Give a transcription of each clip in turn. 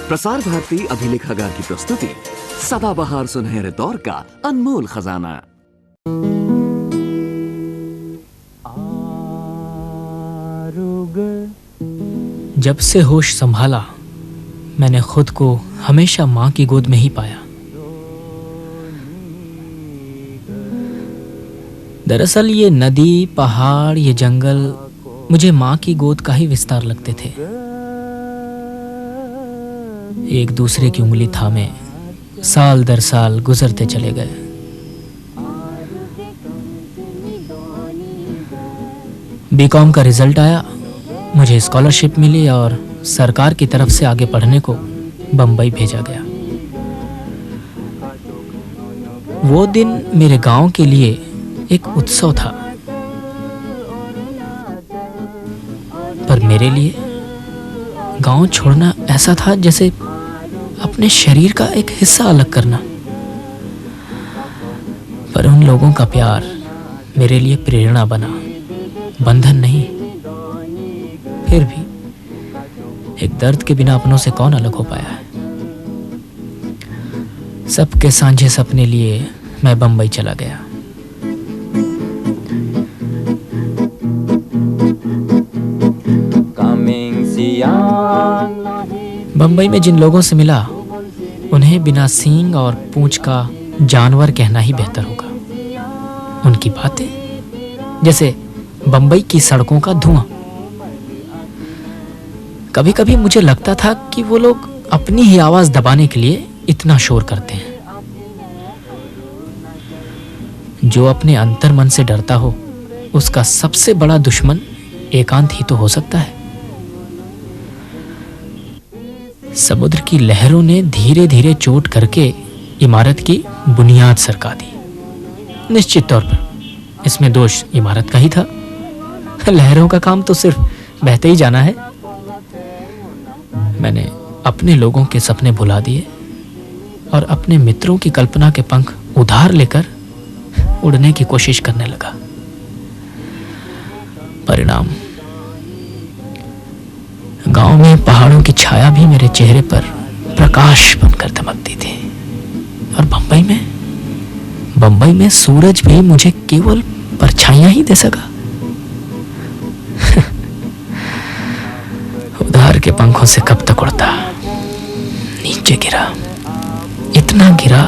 प्रसार भारती अभिलेखागार की प्रस्तुति सदाबहार सुनहरे दौर का अनमोल खजाना। जब से होश संभाला मैंने खुद को हमेशा माँ की गोद में ही पाया। दरअसल ये नदी, पहाड़, ये जंगल मुझे माँ की गोद का ही विस्तार लगते थे। एक दूसरे की उंगली थामे साल दर साल गुजरते चले गए। बीकॉम का रिजल्ट आया, मुझे स्कॉलरशिप मिली और सरकार की तरफ से आगे पढ़ने को बंबई भेजा गया। वो दिन मेरे गांव के लिए एक उत्सव था, पर मेरे लिए गांव छोड़ना ऐसा था जैसे अपने शरीर का एक हिस्सा अलग करना। पर उन लोगों का प्यार मेरे लिए प्रेरणा बना, बंधन नहीं। फिर भी एक दर्द के बिना अपनों से कौन अलग हो पाया है। सबके सांझे सपने लिए मैं बंबई चला गया। बंबई में जिन लोगों से मिला उन्हें बिना सींग और पूंछ का जानवर कहना ही बेहतर होगा। उनकी बातें जैसे बंबई की सड़कों का धुआं। कभी कभी मुझे लगता था कि वो लोग अपनी ही आवाज दबाने के लिए इतना शोर करते हैं। जो अपने अंतर मन से डरता हो उसका सबसे बड़ा दुश्मन एकांत ही तो हो सकता है। समुद्र की लहरों ने धीरे धीरे चोट करके इमारत की बुनियाद सरका दी। निश्चित तौर पर इसमें दोष इमारत का ही था। लहरों का काम तो सिर्फ बहते ही जाना है। मैंने अपने लोगों के सपने भुला दिए और अपने मित्रों की कल्पना के पंख उधार लेकर उड़ने की कोशिश करने लगा। परिणाम, गांव में पहाड़ों की छाया भी मेरे चेहरे पर प्रकाश बनकर दमकती थी। और बंबई में सूरज भी मुझे केवल परछाइयां ही दे सका। उधार के पंखों से कब तक उड़ता। नीचे गिरा, इतना गिरा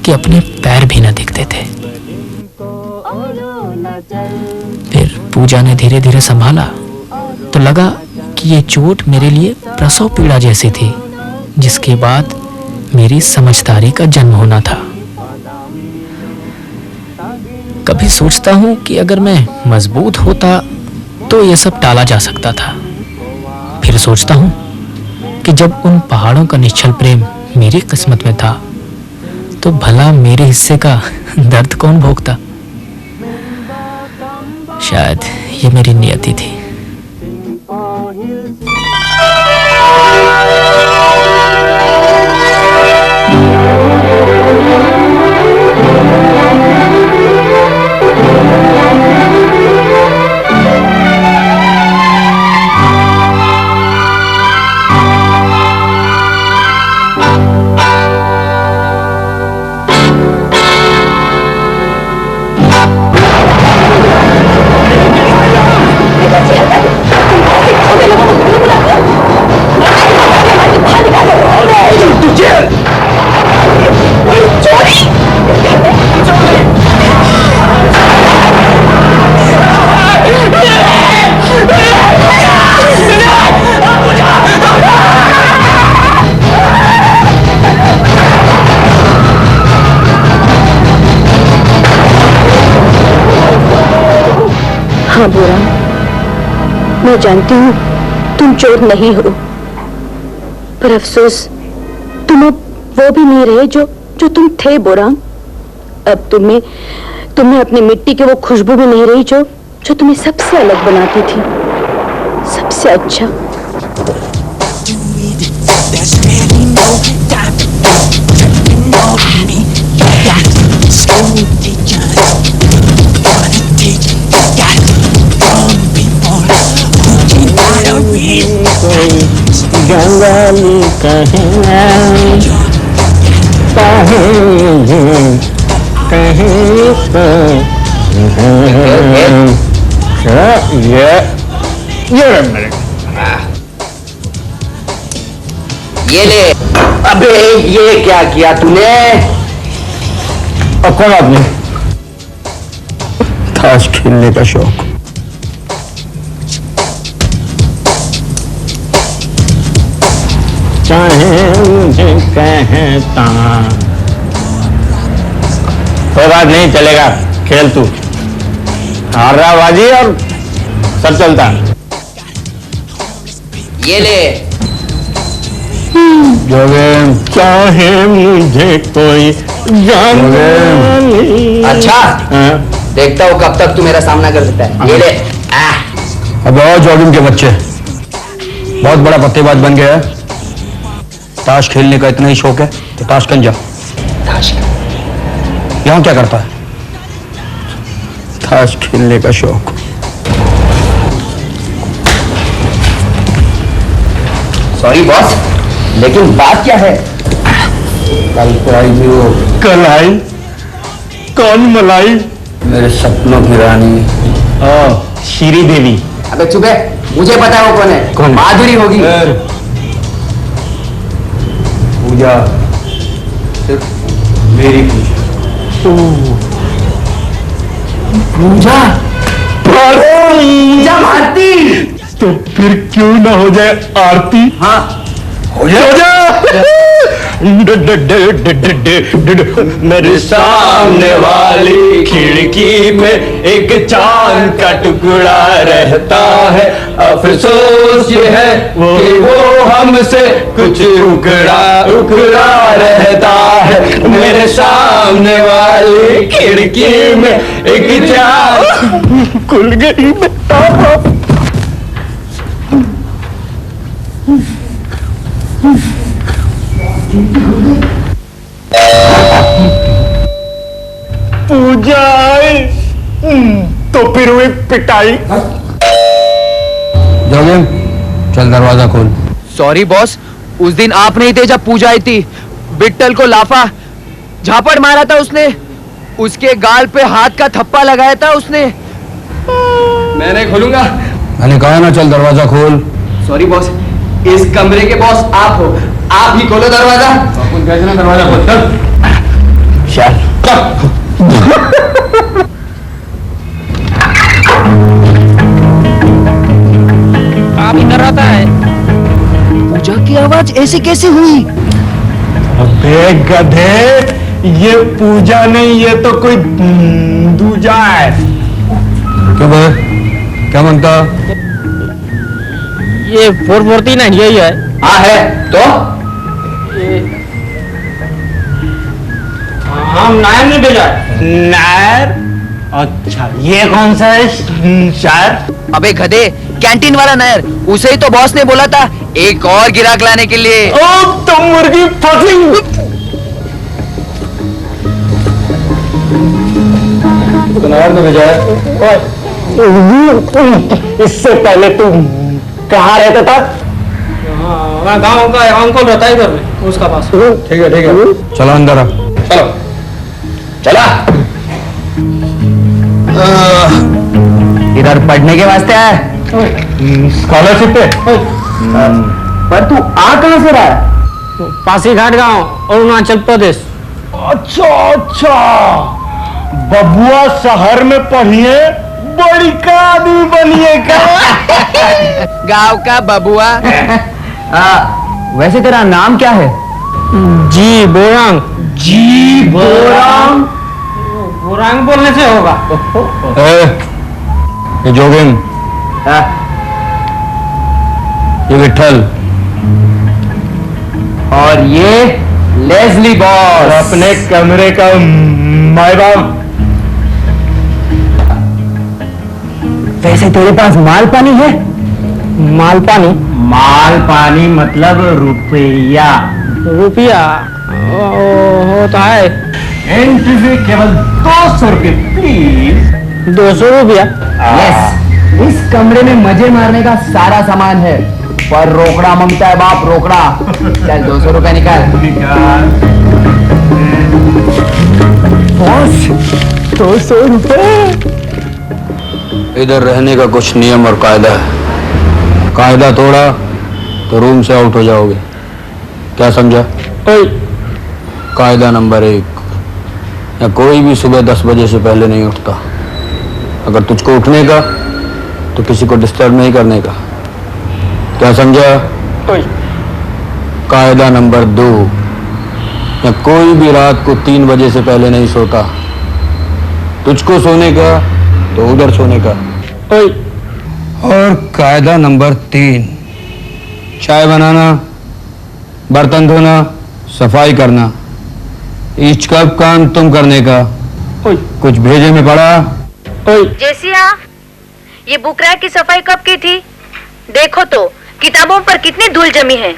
कि अपने पैर भी न दिखते थे। फिर पूजा ने धीरे धीरे संभाला तो लगा कि ये चोट मेरे लिए प्रसव पीड़ा जैसी थी, जिसके बाद मेरी समझदारी का जन्म होना था। कभी सोचता हूं कि अगर मैं मजबूत होता तो यह सब टाला जा सकता था। फिर सोचता हूं कि जब उन पहाड़ों का निश्चल प्रेम मेरी किस्मत में था तो भला मेरे हिस्से का दर्द कौन भोगता। शायद ये मेरी नियति थी। हाँ बोरा, मैं जानती हूँ तुम चोर नहीं हो, पर अफसोस तुम अब वो भी नहीं रहे जो तुम थे बोरा। अब तुम्हें अपनी मिट्टी की वो खुशबू भी नहीं रही जो तुम्हें सबसे अलग बनाती थी, सबसे अच्छा। Stay गंगाली ये ले। अबे ये क्या किया तूने? अब कौन आपने ताश खेलने का शौक। चाहे मुझे कहता कोई बात नहीं, चलेगा, खेल तू। हार रहा बाजी और सब चलता। ये ले। जोगेन चाहे मुझे कोई जान। अच्छा देखता हूँ कब तक तू मेरा सामना कर सकता है। ये ले। अब और जॉगिंग के बच्चे बहुत बड़ा पत्तेबाज बन गया है। ताश खेलने का इतना ही शौक है तो ताशकंद जा। यहाँ क्या करता है? ताश खेलने का शौक। सॉरी बॉस, लेकिन बात क्या है? कल को आई थी वो। कल आई? कौन मलाई? मेरे सपनों की रानी श्री देवी। अबे चुप है, मुझे पता है वो कौन है। कौन? माधुरी होगी। पूजा, सिर्फ मेरी पूजा। पूजा? पूजा भारती। तो फिर क्यों ना हो जाए आरती? हाँ हो जाए। मेरे सामने वाली खिड़की में एक चांद का टुकड़ा रहता है। अफसोस ये है कि वो हमसे कुछ उकड़ा रहता है। मेरे सामने वाली खिड़की में एक चांद खुल गई। पूजा आई तो फिर हुई पिटाई। जोगिंग चल दरवाजा खोल। सॉरी बॉस, उस दिन आप नहीं थे जब पूजा आई थी। बिट्टल को लाफा झापड़ मारा था उसने। उसके गाल पे हाथ का थप्पा लगाया था उसने। मैं नहीं खोलूंगा। मैंने कहा ना चल दरवाजा खोल। सॉरी बॉस, इस कमरे के बॉस आप हो, आप ही खोलो दरवाजा। दरवाजा खोल चल। चल आप इधर आता है। पूजा की आवाज ऐसी कैसे हुई? अबे गधे, ये पूजा नहीं, ये तो कोई दूजा है। क्यों भाई, क्या मांगता? ये 449 यही है। हाँ है तो हम नायर ने भेजा है। नायर? अच्छा, ये कौन सा है शायर? अबे गधे, कैंटीन वाला नायर, उसे ही तो बॉस ने बोला था एक और गिराक लाने के लिए। ओ तो मुर्गी फंसी। तो नायर ने भेजा है। इससे पहले तुम कहाँ रहता था? हाँ, गाँव का अंकल रहता है इधर में, उसका पास। ठीक है ठीक है, चलो अंदर आ। चलो चला। इधर पढ़ने के वास्ते है। स्कॉलरशिप पे। पर तू आ कहां से रहा है? पासीघाट गांव, अरुणाचल प्रदेश। अच्छा अच्छा, बबुआ शहर में पढ़िए, बड़ी का आदमी बनिए का। गांव का बबुआ। वैसे तेरा नाम क्या है? जी बोरांग। जी बोरांग? बोरांग बोलने से होगा। ये जोगिंग, ये विठल और ये लेस्ली बॉस। अपने कमरे का माई बाप। वैसे तेरे पास माल पानी है? माल पानी? माल पानी मतलब रुपया। रुपया होता है। एंट्री फी केवल 200 रुपये प्लीज। 200 रुपया? यस, इस कमरे में मजे मारने का सारा सामान है। पर रोकड़ा मांगता है बाप, रोकड़ा। चल 200 रुपया निकाल। बॉस 200 रुपये। इधर रहने का कुछ नियम और कायदा है, कायदा तोड़ा तो रूम से आउट हो जाओगे, क्या समझा? कायदा नंबर 1, या कोई भी सुबह 10 बजे से पहले नहीं उठता। अगर तुझको उठने का तो किसी को डिस्टर्ब नहीं करने का, क्या समझा? कायदा नंबर 2, या कोई भी रात को 3 बजे से पहले नहीं सोता। तुझको सोने का तो उधर सोने का। और कायदा नंबर 3, चाय बनाना, बर्तन धोना, सफाई करना, ईच का काम तुम करने का। कुछ भेजे में पड़ा? जेसिया, ये बुक रैक की सफाई कब की थी? देखो तो किताबों पर कितनी धूल जमी है।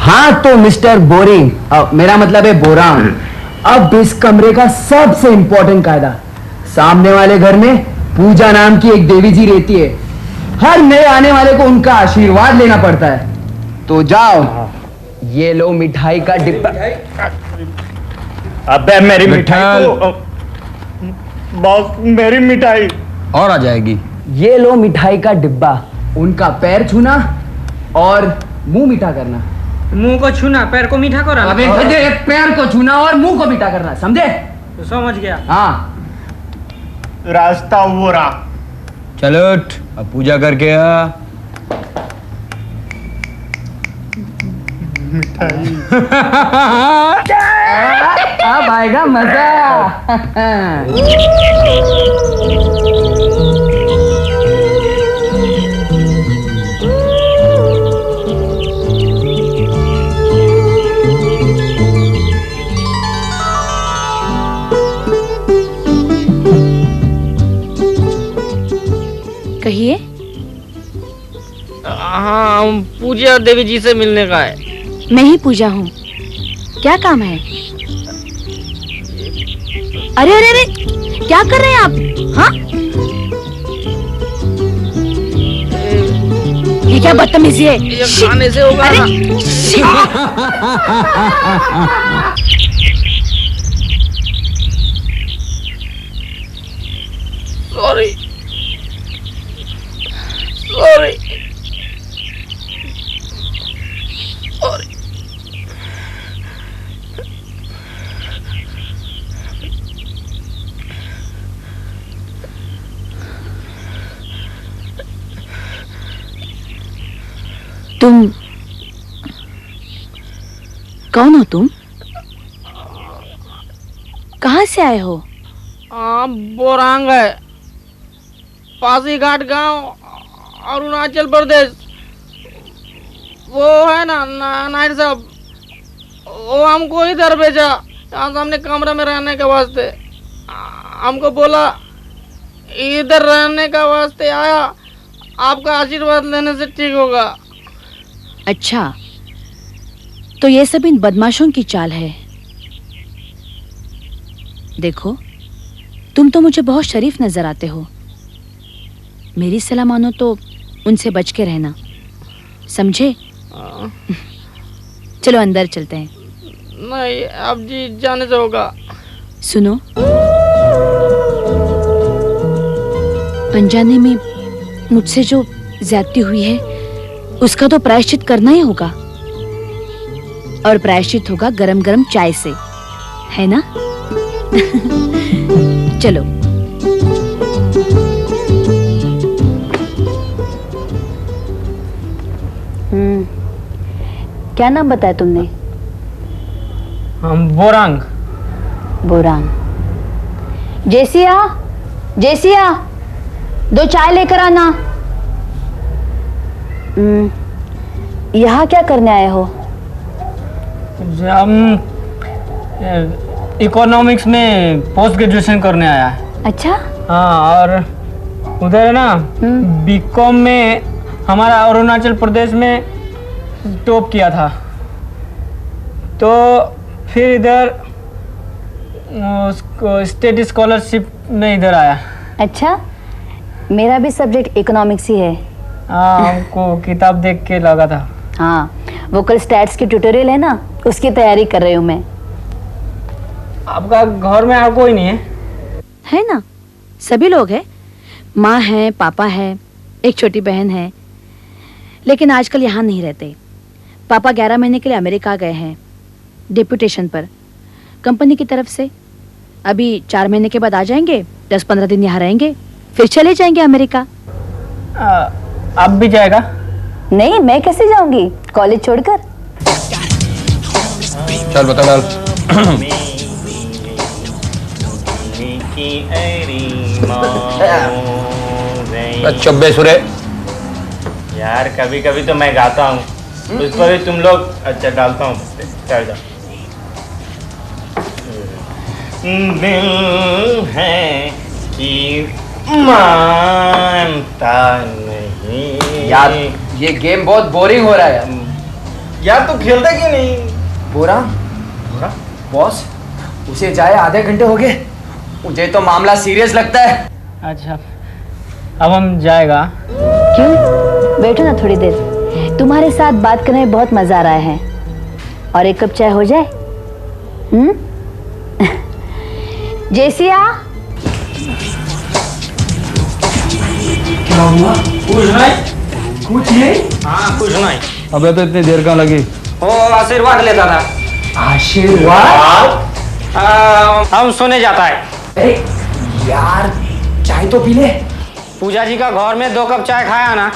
हाँ तो मिस्टर बोरिंग, मेरा मतलब है बोरांग, अब इस कमरे का सबसे इंपॉर्टेंट कायदा, सामने वाले घर में पूजा नाम की एक देवी जी रहती है, हर नए आने वाले को उनका आशीर्वाद लेना पड़ता है। तो जाओ, ये लो मिठाई का डिब्बा। अबे मेरी मिठाई तो बॉस, मेरी मिठाई और आ जाएगी। ये लो मिठाई का डिब्बा, उनका पैर छूना और मुंह मीठा करना। मुंह को छूना, पैर को मीठा करा। अबे पैर को छूना और मुंह को मीठा करना, समझे? तो समझ गया। हाँ रास्ता वो रहा। चलो उठ, अब पूजा करके आ। अब आएगा मजा। कहिए। हाँ, पूजा देवी जी से मिलने का है। मैं ही पूजा हूँ, क्या काम है? अरे अरे अरे, क्या कर रहे हैं आप? हाँ, ये क्या बदतमीजी है? ये खाने से होगा ना। Sorry sorry sorry. तुम कौन हो? तुम कहाँ से आए हो? बोरांग है, पासीघाट गांव, अरुणाचल प्रदेश। वो है ना नायर साहब, वो हमको इधर भेजा, यहाँ सामने कमरे में रहने के वास्ते। हमको बोला इधर रहने का वास्ते आया, आपका आशीर्वाद लेने से ठीक होगा। अच्छा, तो ये सब इन बदमाशों की चाल है। देखो, तुम तो मुझे बहुत शरीफ नजर आते हो। मेरी सलाह मानो तो उनसे बच के रहना, समझे? चलो अंदर चलते हैं। नहीं, अब जी जाने से होगा। सुनो, अनजाने में मुझसे जो ज्यादती हुई है उसका तो प्रायश्चित करना ही होगा, और प्रायश्चित होगा गरम गरम चाय से, है ना? चलो। क्या नाम बताया तुमने? हम बोरांग। बोरांग। जेसिया, जेसिया, 2 चाय लेकर आना। यहाँ क्या करने आए हो? हम इकोनॉमिक्स में पोस्ट ग्रेजुएशन करने आया है। अच्छा। हाँ, और उधर है ना बीकॉम में हमारा अरुणाचल प्रदेश में टॉप किया था, तो फिर इधर स्टेट स्कॉलरशिप में इधर आया। अच्छा, मेरा भी सब्जेक्ट इकोनॉमिक्स ही है। हाँ, हमको किताब देख के लगा था। हाँ, वोकल स्टैट्स की ट्यूटोरियल है ना, उसकी तैयारी कर रही हूँ मैं। आपका घर में और कोई नहीं है? है ना, सभी लोग हैं। माँ है, पापा है, एक छोटी बहन है, लेकिन आजकल यहाँ नहीं रहते। पापा 11 महीने के लिए अमेरिका गए हैं डिप्यूटेशन पर, कंपनी की तरफ से। अभी 4 महीने के बाद आ जाएंगे, 10-15 दिन यहाँ रहेंगे, फिर चले जाएंगे अमेरिका। आप भी जाएगा? नहीं, मैं कैसे जाऊंगी कॉलेज छोड़कर। चल बता डाल। चुब्बे सुरे। यार कभी कभी तो मैं गाता हूँ, उस पर भी तुम लोग। अच्छा डालता हूँ, चल जा। दिल है कि मानता नहीं। यार ये गेम बहुत बोरिंग हो रहा है यार तू खेलता क्यों नहीं? बोरा बॉस, उसे जाए आधे घंटे हो गए, मुझे तो मामला सीरियस लगता है। अच्छा, अब हम जाएगा। क्यों, बैठो ना थोड़ी देर, तुम्हारे साथ बात करने में बहुत मजा आ रहा है। और एक कप चाय हो जाए? जेसिया, क्या हुआ? कुछ नहीं। हाँ कुछ नहीं। अबे तो इतनी देर कहाँ लगी? ओ आशीर्वाद लेता था। आशीर्वाद? हम सोने जाता है। अरे यार, चाय तो पी ले। पूजा जी का घर में 2 कप चाय खाया ना?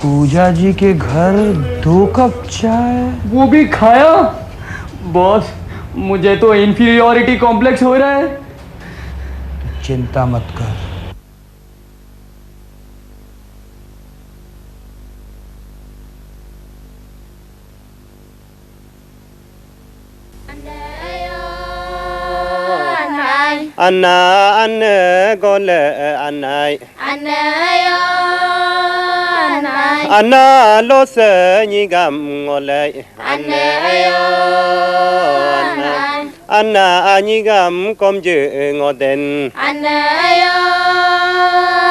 पूजा जी के घर 2 कप चाय? वो भी खाया? बॉस, मुझे तो इंफीरियोरिटी कॉम्प्लेक्स हो रहा है। चिंता मत कर। अन्ना अन्न गोल अन्नाय अन्ना लोस निगम गोले अन्नायो अन्ना निगम komje ngoden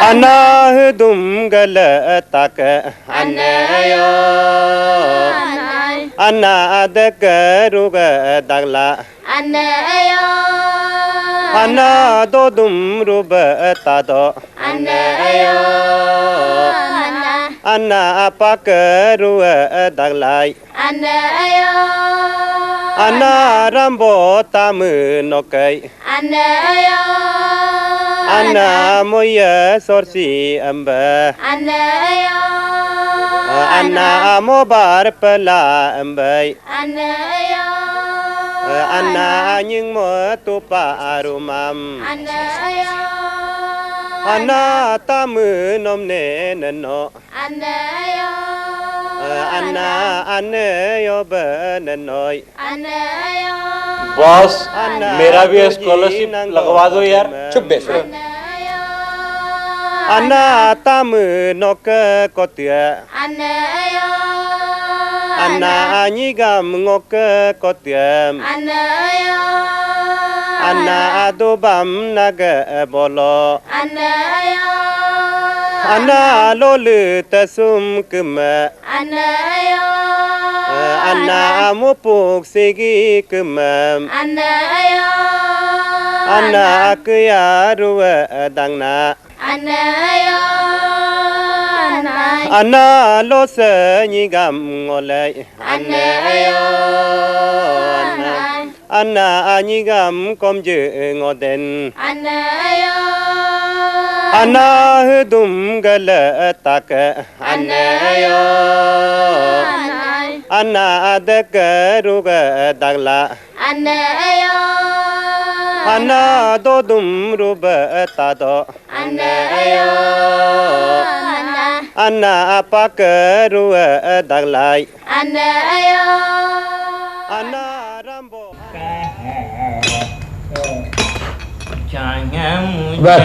अन्ना hudum gal tak अन्नायो अन्ना adak ruga dagla अन्ना दो दुम रूप तादो अन्ना पाक रुअ दगलाई अन्ना रंबो ताम नोकै अन्ना मोय सोरसी अम्ब अन्ना मोबार पला अम्बै अन्ना nying mo tupa arumam अन्ना ताम नोमने ननो अन्ना अन्ने योब ननोय बॉस, मेरा भी स्कॉलरशिप लगवा दो यार। चुप बेसो। अन्ना ताम नोक कोतिया अन्ना निगम ngok kotiam अन्ना adobam naga bolo अन्ना लोलु तसुम kema अन्ना mupuk sigi kemam अन्ना akya ruwa dangna अन्ना लोस निगम ngolai अन्नायो अन्ना निगम komje ngoden अन्ना hudum gal tak अन्नायो अन्ना adak ruga dagla अन्ना दो दुम रूप तादो अन्ना पाक रुअ दगलाई अन्ना रंबो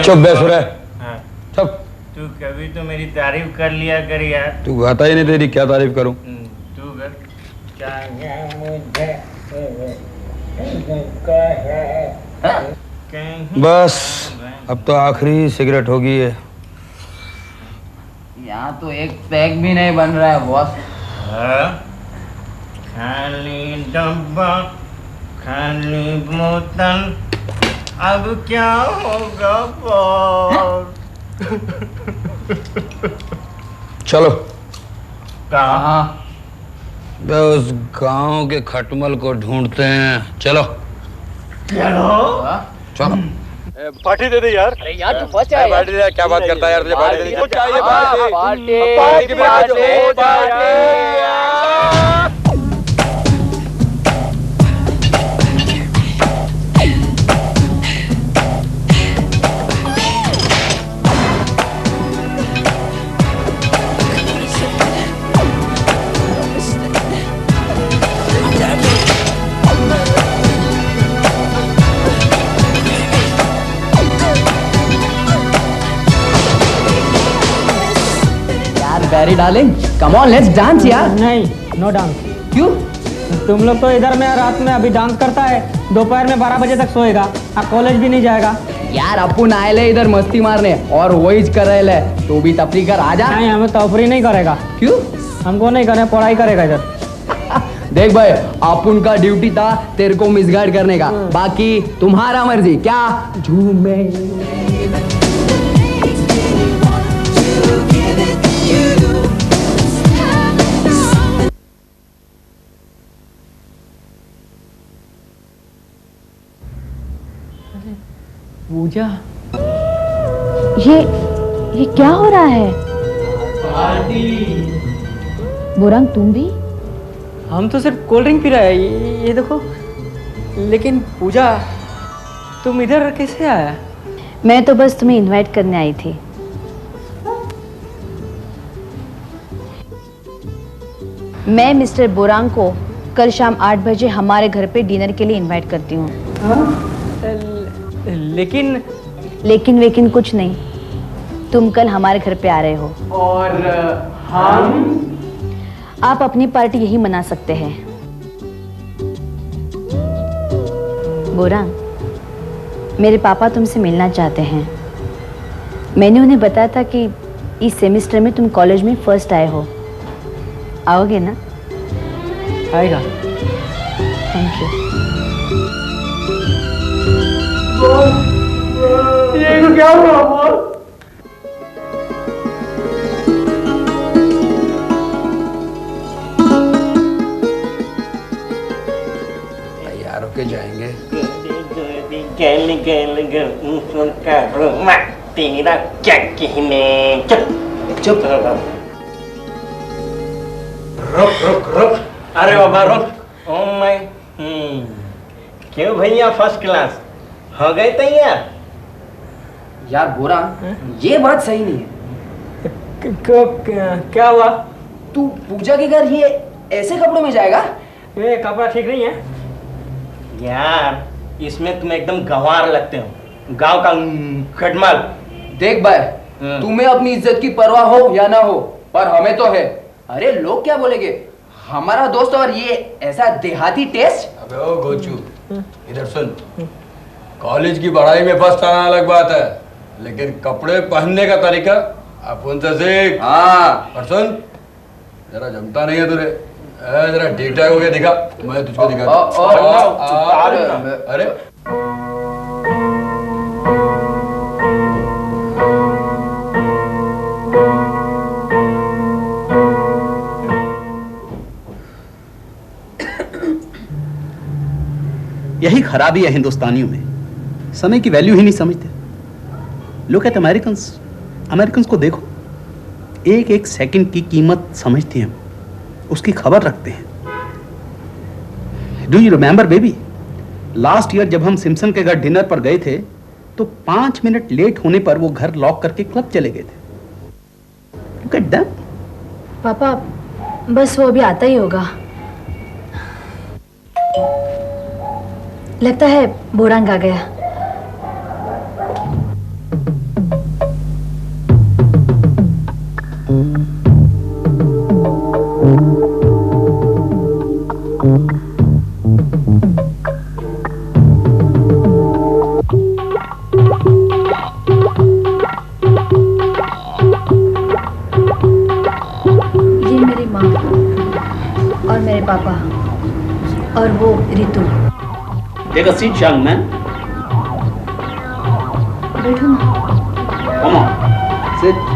चुप बेसुरे। चुप। तू कभी तो मेरी तारीफ कर लिया कर यार। तू गाता ही नहीं, तेरी क्या तारीफ करूं? तू कर। बस अब तो आखिरी सिगरेट होगी है। यहाँ तो एक पैक भी नहीं बन रहा है बॉस। खाली डब्बा, खाली बोतल, अब क्या होगा बॉस? चलो कहाँ? बे उस गांव के खटमल को ढूंढते हैं। चलो चलो। पार्टी दे दे यार। अरे यार तू फंस जाएगा। पार्टी दे, क्या बात करता है यार, तुझे पार्टी देनी चाहिए। Very darling, come on let's dance यार। नहीं, नो डांस। क्यों? तुम लोग तो इधर में रात में अभी डांस करता है, दोपहर में 12 बजे तक सोएगा और कॉलेज भी नहीं जाएगा। यार अपन आए ले इधर मस्ती मारने और वही कर रहे ले, तू भी तफरी कर आजा। नहीं, हमें तफरी नहीं करेगा। क्यों? हमको नहीं करे, पढ़ाई करेगा इधर। देख भाई, अपन का ड्यूटी था तेरे को मिसगाइड करने का, बाकी तुम्हारा मर्जी। क्या झूमे पूजा। ये क्या हो रहा है? बोरंग तुम भी? हम तो सिर्फ कोल्ड ड्रिंक पी रहे हैं, ये देखो। लेकिन पूजा, तुम इधर कैसे आया? मैं तो बस तुम्हें इनवाइट करने आई थी। मैं मिस्टर बोरांग को कल शाम 8 बजे हमारे घर पे डिनर के लिए इनवाइट करती हूँ। लेकिन कुछ नहीं, तुम कल हमारे घर पे आ रहे हो और हम? आप अपनी पार्टी यही मना सकते हैं। बोरांग, मेरे पापा तुमसे मिलना चाहते हैं। मैंने उन्हें बताया था कि इस सेमेस्टर में तुम कॉलेज में फर्स्ट आए हो। आओगे ना? आएगा। Thank you. ये तो क्या हुआ बॉस? तैयार होके जाएंगे। तेरा क्या कहने? चुप रुक। अरे बाबा रुक। ओ माय क्यों भैया फर्स्ट क्लास हो गए तैयार? यार बोरांग, ये बात सही नहीं है। क्या हुआ? तू पूजा के घर ये ऐसे कपड़ों में जाएगा? ये कपड़ा ठीक नहीं है यार, इसमें तुम एकदम गंवार लगते हो, गांव का खटमल। देख भाई, तुम्हें अपनी इज्जत की परवाह हो या ना हो, पर हमें तो है। अरे लोग क्या बोलेंगे? हमारा दोस्त और ये ऐसा देहाती टेस्ट। अबे ओ गोचू, इधर सुन। कॉलेज की पढ़ाई में फर्स्ट आना अलग बात है, लेकिन कपड़े पहनने का तरीका अपन से सीख। हाँ, और सुन, जरा जमता नहीं है तुझे, जरा ठीक ठाक होके दिखा, मैं तुझको दिखा। अरे यही खराबी है हिंदुस्तानियों में, समय की वैल्यू ही नहीं समझते। लुक एट अमेरिकन्स को देखो, एक एक सेकंड की कीमत समझते हैं, उसकी खबर रखते हैं। Do you remember baby, last year जब हम सिम्पसन के घर डिनर पर गए थे तो 5 मिनट लेट होने पर वो घर लॉक करके क्लब चले गए थे। Look at them. पापा, बस वो अभी आता ही होगा। लगता है बोरांग आ गया। और मेरे पापा और वो Ritu. Take a seat young man. बैठो ना। Come on sit.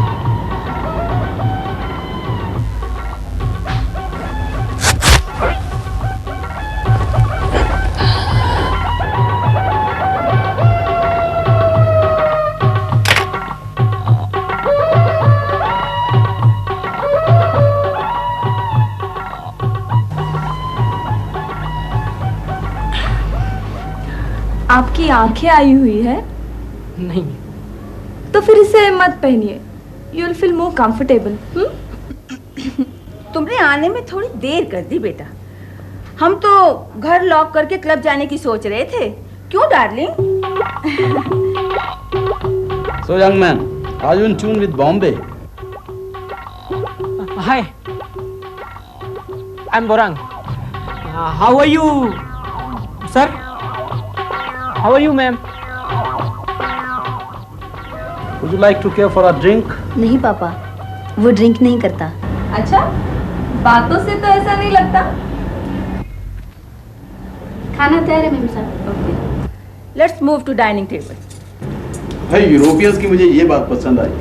आपकी आंखें आई हुई है? नहीं। तो फिर इसे मत पहनिए। You will feel more comfortable. तुमने आने में थोड़ी देर कर दी बेटा। हम तो घर लॉक करके क्लब जाने की सोच रहे थे। क्यों darling? So young man, are you in tune with Bombay? Hi, I'm Borang. How are you, sir? How are you, ma'am? Would you like to care for a drink? नहीं पापा, वो ड्रिंक नहीं करता। अच्छा, बातों से तो ऐसा नहीं लगता। खाना तैयार है मेम साहब। Let's move to dining table. भाई यूरोपियंस की मुझे ये बात पसंद आई,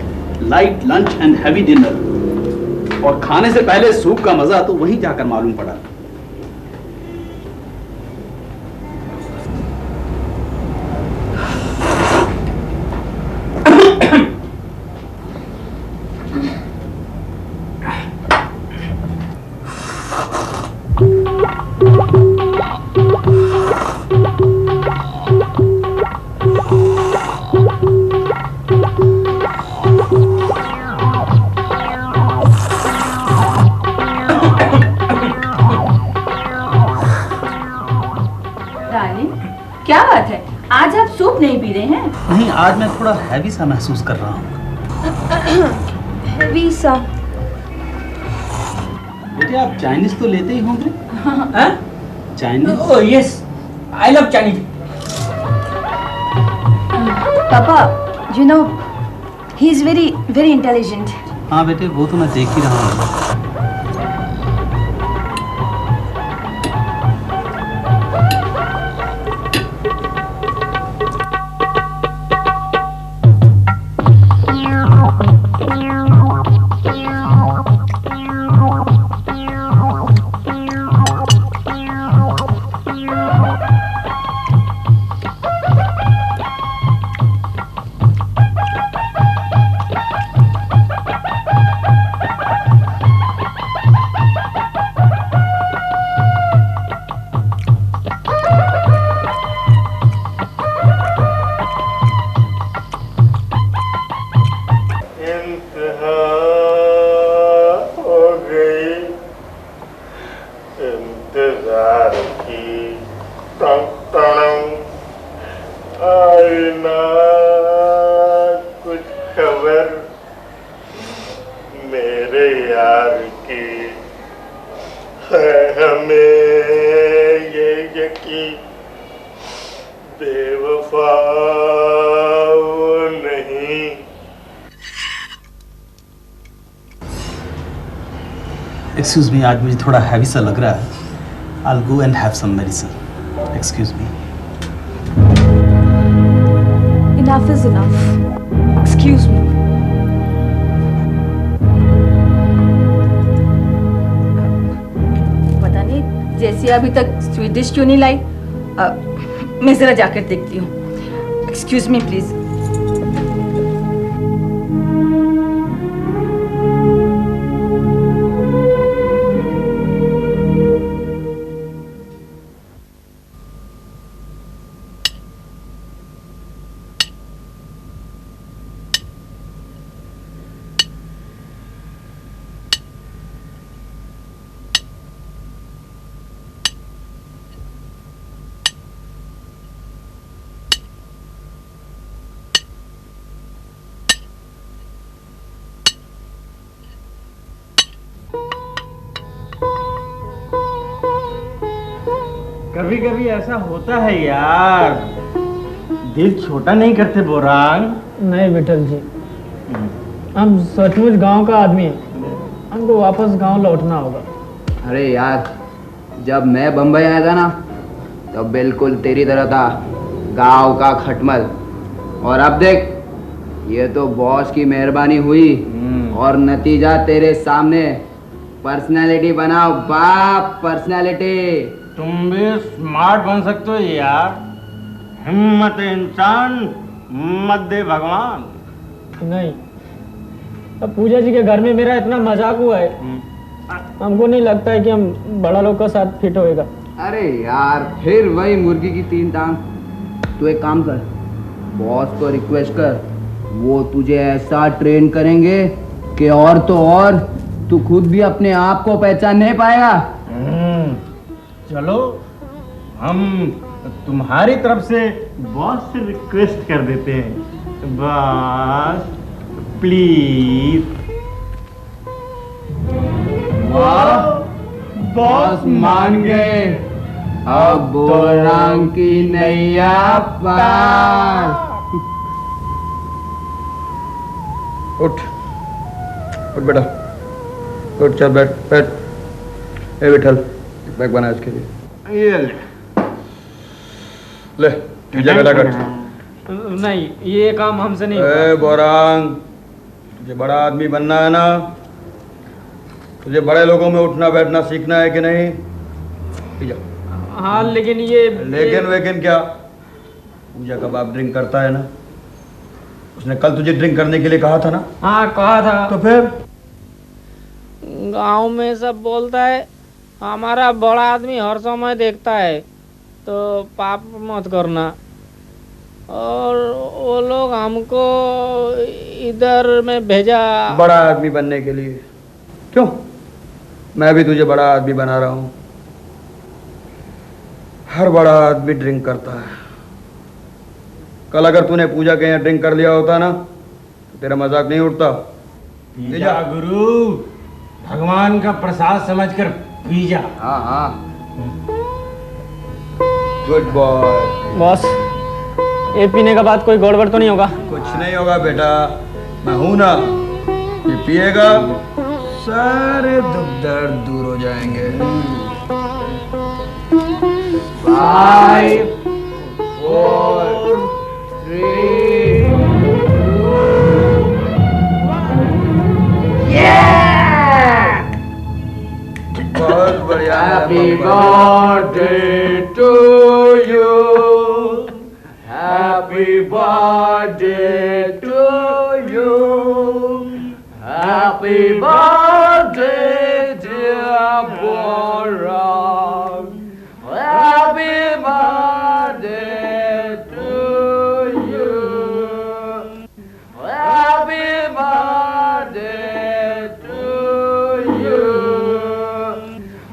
light lunch and heavy dinner, और खाने से पहले सूप का मजा तो वहीं जाकर मालूम पड़ा। क्या बात है, आज आप सूप नहीं पी रहे हैं? नहीं, आज मैं थोड़ा हैवी सा महसूस कर रहा हूँ। हैवी सा? बेटे आप चाइनीज तो लेते ही होंगे? हाँ? Chinese? Oh yes, I love Chinese. पापा, you know, he is very very intelligent. हाँ बेटे, वो तो मैं देख ही रहा हूँ। एक्सक्यूज मी, आज मुझे थोड़ा हैवी सा लग रहा है। I'll go and have some medicine. Excuse me. Enough is enough. Excuse me. पता नहीं जैसी अभी तक स्वीट डिश क्यों नहीं लाई। मैं जरा जाकर देखती हूँ। Excuse me please. कभी कभी ऐसा होता है यार, दिल छोटा नहीं करते बोरांग। नहीं विठल जी, हम सचमुच गांव का आदमी हैं। हमको वापस गांव लौटना होगा। अरे यार, जब मैं बम्बई आया था ना तो बिल्कुल तेरी तरह था, गांव का खटमल। और अब देख, ये तो बॉस की मेहरबानी हुई और नतीजा तेरे सामने। पर्सनालिटी बनाओ बाप, पर्सनालिटी। तुम भी स्मार्ट बन सकते हो यार। हिम्मत इंसान, मत दे भगवान। नहीं, अब पूजा जी के घर में मेरा इतना मजाक हुआ है, हमको नहीं लगता है कि हम बड़ा लोग का साथ फिट होएगा। अरे यार, फिर वही मुर्गी की 3 टांग। तू एक काम कर, बॉस को रिक्वेस्ट कर, वो तुझे ऐसा ट्रेन करेंगे कि और तो और तू खुद भी अपने आप को पहचान नहीं पाएगा। चलो, हम तुम्हारी तरफ से बॉस से रिक्वेस्ट कर देते हैं। Boss please. बॉस मान गए, अब बोरांग की नैया पार। उठ उठ बेटा, उठ, चल बैठ बैठ। ए विठल, एक बैग बना इसके लिए। ये ले जगह कट। नहीं, ये काम हमसे नहीं होगा। ए बोरांग, तुझे बड़ा आदमी बनना है ना, तुझे बड़े लोगों में उठना बैठना सीखना है कि नहीं? ठीक है। हाँ, लेकिन ये लेकिन क्या? पूजा का बाप ड्रिंक करता है ना, उसने कल तुझे ड्रिंक करने के लिए कहा था ना? हाँ, कहा था। तो फिर गांव में सब बोलता है हमारा बड़ा आदमी हर समय देखता है, तो पाप मत करना। और वो लोग हमको इधर में भेजा बड़ा आदमी बनने के लिए। क्यों? मैं भी तुझे बड़ा आदमी बना रहा हूं। हर बड़ा आदमी ड्रिंक करता है। कल अगर तूने पूजा के यहाँ ड्रिंक कर लिया होता ना, तो तेरा मजाक नहीं उठता। पीजा गुरु, भगवान का प्रसाद समझकर पीजा। हाँ हाँ, गुड बॉय। बॉस, ये पीने के बाद कोई गड़बड़ तो नहीं होगा? कुछ नहीं होगा बेटा, मैं हूं ना। ये पिएगा, सारे दुख दर्द दूर हो जाएंगे। 5 4 3 बहुत बढ़िया। Happy birthday to you. Happy birthday to you. Happy birthday dear Borang. Happy birthday to you. Happy birthday to you.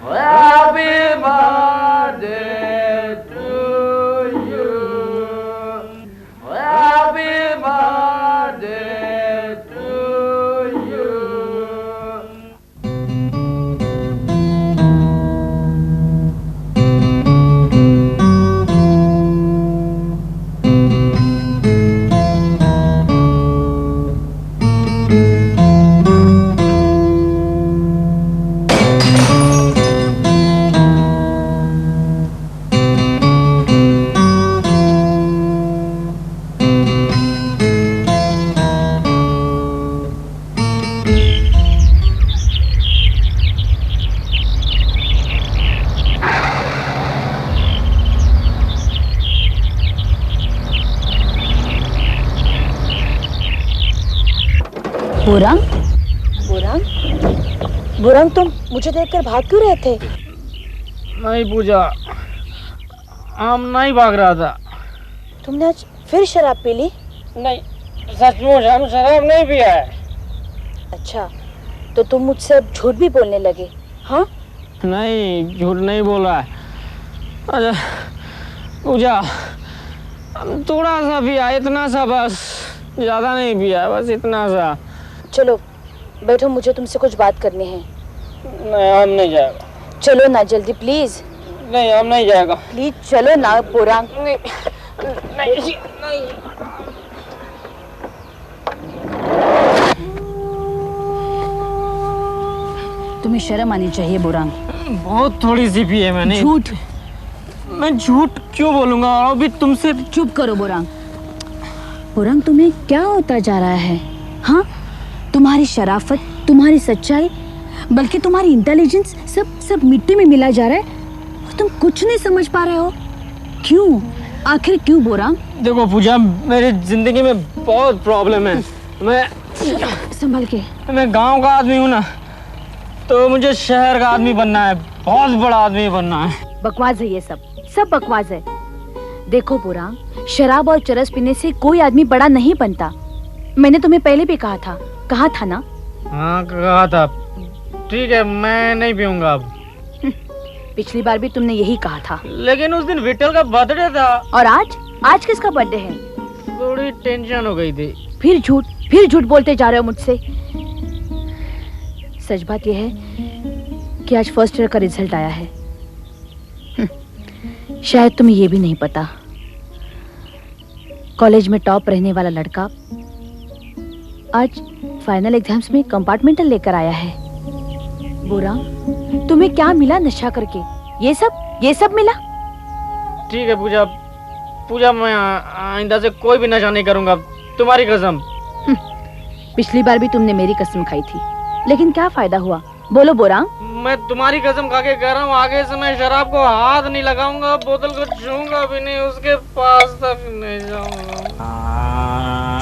Happy birthday to you. Happy birthday to you. बुरंग, बुरंग, बुरंग, तुम मुझे देखकर भाग क्यों रहे थे? नहीं पूजा, हम नहीं भाग रहा था। तुमने आज फिर शराब पी ली? नहीं, सचमुच हम शराब नहीं पिया है। अच्छा, तो तुम मुझसे अब झूठ भी बोलने लगे? हाँ? नहीं, झूठ नहीं बोला है। अच्छा पूजा, हम थोड़ा सा पिया, इतना सा बस, ज्यादा नहीं पिया, बस इतना सा। चलो बैठो, मुझे तुमसे कुछ बात करनी है। नहीं, हम नहीं जाएगा। चलो ना जल्दी प्लीज। नहीं, हम नहीं जाएगा। प्लीज चलो ना बुरंग। नहीं, नहीं, नहीं। तुम्हें शर्म आनी चाहिए बुरांग। बहुत थोड़ी सी पी है मैंने। झूठ। मैं झूठ क्यों बोलूंगा? और अभी तुमसे। चुप करो बुरांग। बुरांग, तुम्हें क्या होता जा रहा है? हाँ, तुम्हारी शराफत, तुम्हारी सच्चाई, बल्कि तुम्हारी इंटेलिजेंस सब मिट्टी में मिला जा रहा है और तुम कुछ नहीं समझ पा रहे हो। क्यों? आखिर क्यों बुरांग? देखो पूजा, मेरी जिंदगी में बहुत प्रॉब्लम है। मैं संभल के। मैं गांव का आदमी हूँ ना, तो मुझे शहर का आदमी बनना है, बहुत बड़ा आदमी बनना है। बकवास है ये सब बकवास है। देखो बुरांग, शराब और चरस पीने से कोई आदमी बड़ा नहीं बनता। मैंने तुम्हें पहले भी कहा था ना? हाँ कहा था। ठीक है, मैं नहीं पीऊंगा अब। पिछली बार भी तुमने यही कहा था। लेकिन उस दिन विठल का बर्थडे था। और आज किसका बर्थडे है? थोड़ी टेंशन हो गई थी। फिर झूठ बोलते जा रहे हो मुझसे। सच बात यह है कि आज फर्स्ट ईयर का रिजल्ट आया है। शायद तुम्हें यह भी नहीं पता, कॉलेज में टॉप रहने वाला लड़का आज फाइनल एग्जाम्स में कंपार्टमेंटल लेकर आया है। बुरा, तुम्हें क्या मिला नशा करके? ये सब मिला? ठीक है पूजा, मैं आइंदा से कोई भी नशा नहीं करूंगा, तुम्हारी कसम। पिछली बार भी तुमने मेरी कसम खाई थी, लेकिन क्या फायदा हुआ? बोलो बोरांग। मैं तुम्हारी कसम खा के कह रहा हूँ, आगे से मैं शराब को हाथ नहीं लगाऊंगा, बोतल को छूऊंगा भी नहीं, उसके पास तक नहीं जाऊंगा।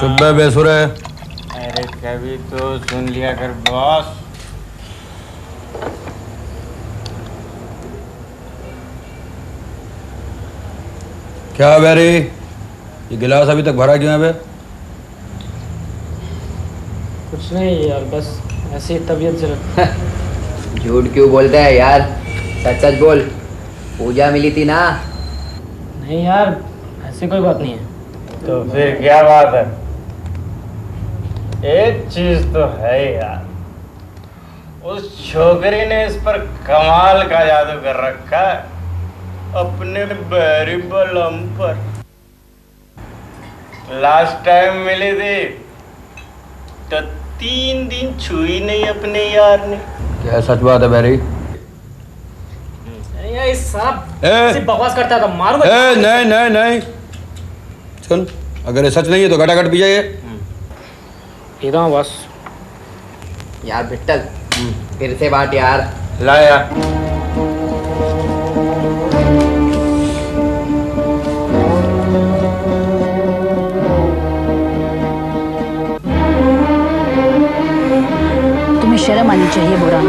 चुप है बेसुर है। अरे कभी तो सुन लिया कर बॉस। क्या बेरी, ये गिलास अभी तक भरा क्यों है बे? कुछ नहीं यार, बस ऐसी तबीयत जरा। झूठ क्यों बोलता है यार, सच बोल। पूजा मिली थी ना? नहीं यार, ऐसी कोई बात नहीं है। तो फिर क्या बात है? एक चीज तो है यार, उस छोकरी ने इस पर कमाल का जादू कर रखा है, अपने बैरी बलम पर। लास्ट टाइम मिली थी तो 3 दिन छुई नहीं अपने यार ने। क्या सच बात है बैरी? ये सब सिर्फ बकवास करता था, मारूंगा। नहीं सुन, अगर ये सच नहीं है तो घटाघट पी जाइए। पीता हूँ बस। यार बिट्टल, फिर से बात यार। ला यार। तुम्हें शर्म आनी चाहिए बुरांग।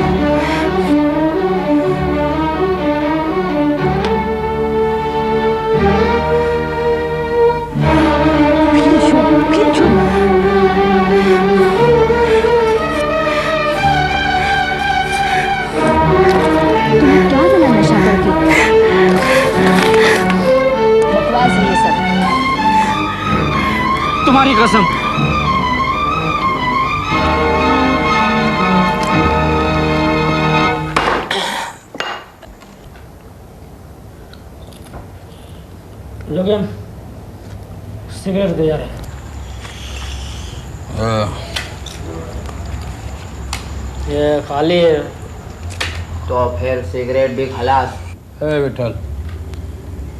फिर झूठ। तुम्हें क्या मिला नशा करके? बकवास है ये सब। तुम्हारी कसम। जोगियन, सिगरेट दे यार। ये खाली है। तो फिर सिगरेट भी खलास। ए विठल,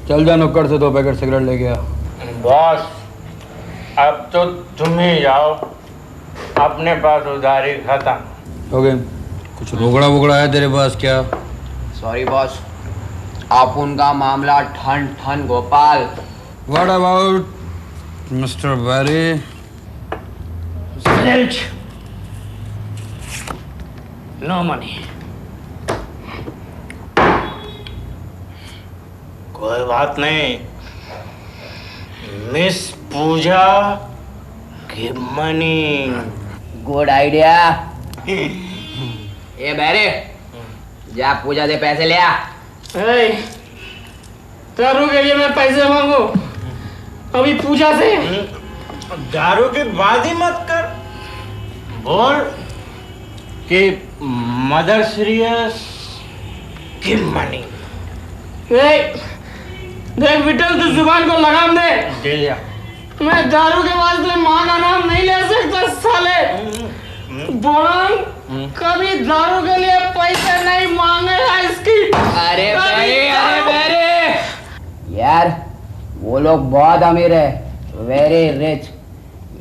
चल जा नुक्कड़ से 2 पैकेट सिगरेट ले गया। बॉस, अब तो तुम ही जाओ, अपने पास उधारी खत्म हो गई। कुछ रोगड़ा वोगड़ा है तेरे पास क्या? सॉरी बॉस, आप उनका मामला ठन Gopal. What about Mr. Barry? No money. कोई बात नहीं, मिस पूजा की मनी। Good idea. ये बैरे, जा पूजा से पैसे ले आ। दारू के लिए मैं पैसे मांगू? अभी पूजा से? दारू की बात ही मत कर, बोल कि मदर सीरियस की मनी। देख विठल, तू जुबान को लगाम दे। दे दिया। मैं दारू के वास्ते माँ का नाम नहीं ले सकता साले। बोरांग कभी दारू के लिए पैसे नहीं मांगेगा इसकी। अरे यार वो लोग बहुत अमीर है, वेरी रिच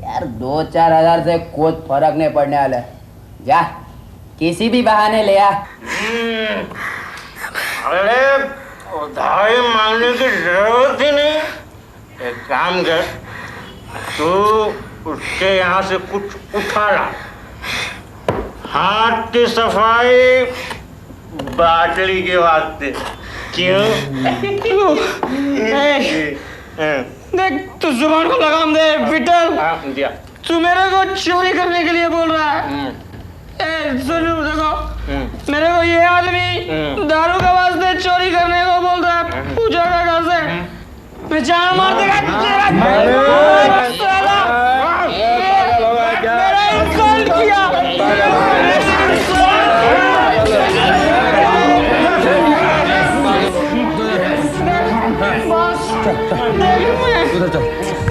यार। 2-4 हजार से कुछ फर्क नहीं पड़ने वाला है। जा किसी भी बहाने ले आ। अरे उधारी मांगने की जरूरत ही नहीं। एक काम कर, तू उसके यहाँ से कुछ उठा ला। हाथ की सफाई बाटली के वास्ते। क्यों? देख तू जुबान को लगाम दे विठल। तू मेरे को चोरी करने के लिए बोल रहा है। सुनो देखो, मेरे को ये आदमी दारू के वास्ते चोरी करने को बोल रहा है। पूछा घर से मैं जान मार देगा तेरा। मेरा इंसल्ट किया।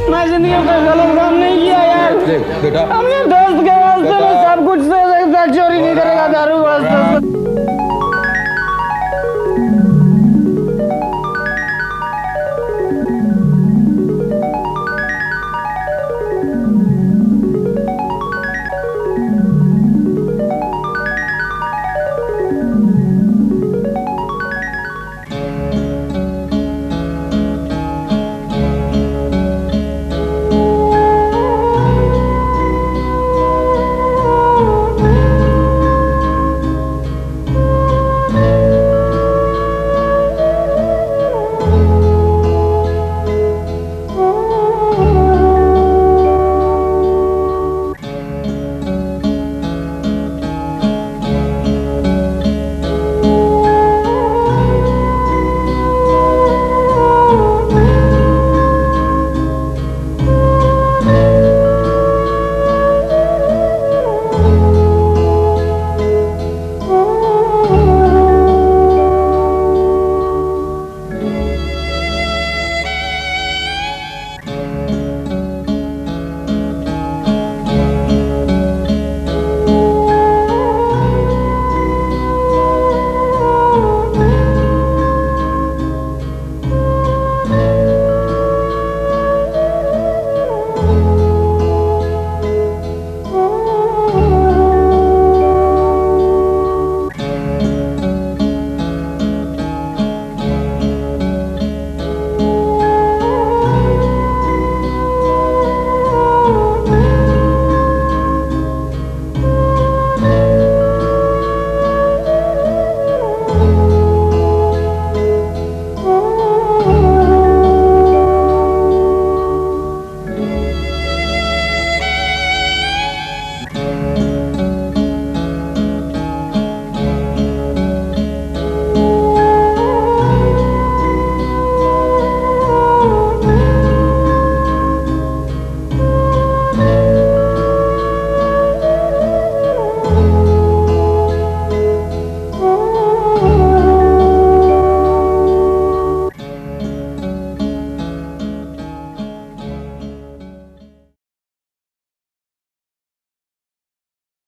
मैं जिंदगी में गलत काम नहीं किया यार। अपने दोस्त के वास्ते मैं सब कुछ से चोरी नहीं करेगा दारू।